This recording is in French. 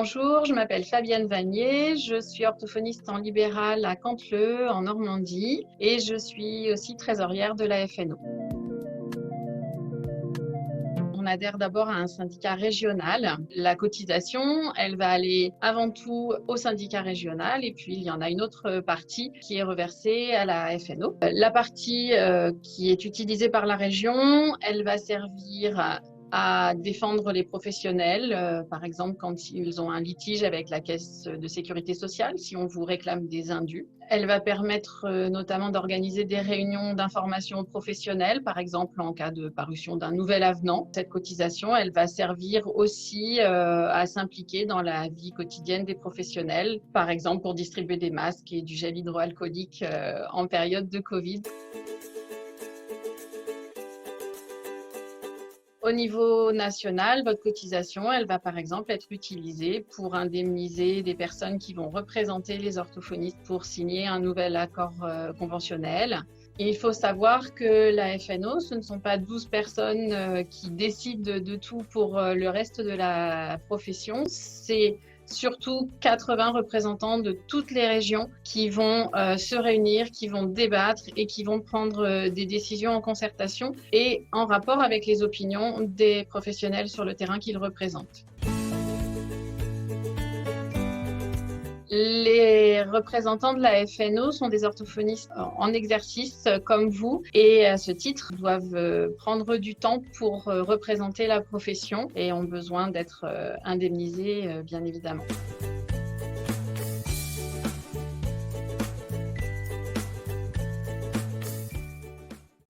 Bonjour, je m'appelle Fabienne Vanier, je suis orthophoniste en libéral à Cantleux, en Normandie, et je suis aussi trésorière de la FNO. On adhère d'abord à un syndicat régional. La cotisation, elle va aller avant tout au syndicat régional et puis il y en a une autre partie qui est reversée à la FNO. La partie qui est utilisée par la région, elle va servir à défendre les professionnels, par exemple quand ils ont un litige avec la caisse de sécurité sociale, si on vous réclame des indus. Elle va permettre notamment d'organiser des réunions d'information professionnelle, par exemple en cas de parution d'un nouvel avenant. Cette cotisation, elle va servir aussi à s'impliquer dans la vie quotidienne des professionnels, par exemple pour distribuer des masques et du gel hydroalcoolique en période de Covid. Au niveau national, votre cotisation, elle va par exemple être utilisée pour indemniser des personnes qui vont représenter les orthophonistes pour signer un nouvel accord conventionnel. Et il faut savoir que la FNO, ce ne sont pas 12 personnes qui décident de tout pour le reste de la profession. C'est surtout 80 représentants de toutes les régions qui vont se réunir, qui vont débattre et qui vont prendre des décisions en concertation et en rapport avec les opinions des professionnels sur le terrain qu'ils représentent. Les représentants de la FNO sont des orthophonistes en exercice comme vous et à ce titre doivent prendre du temps pour représenter la profession et ont besoin d'être indemnisés bien évidemment.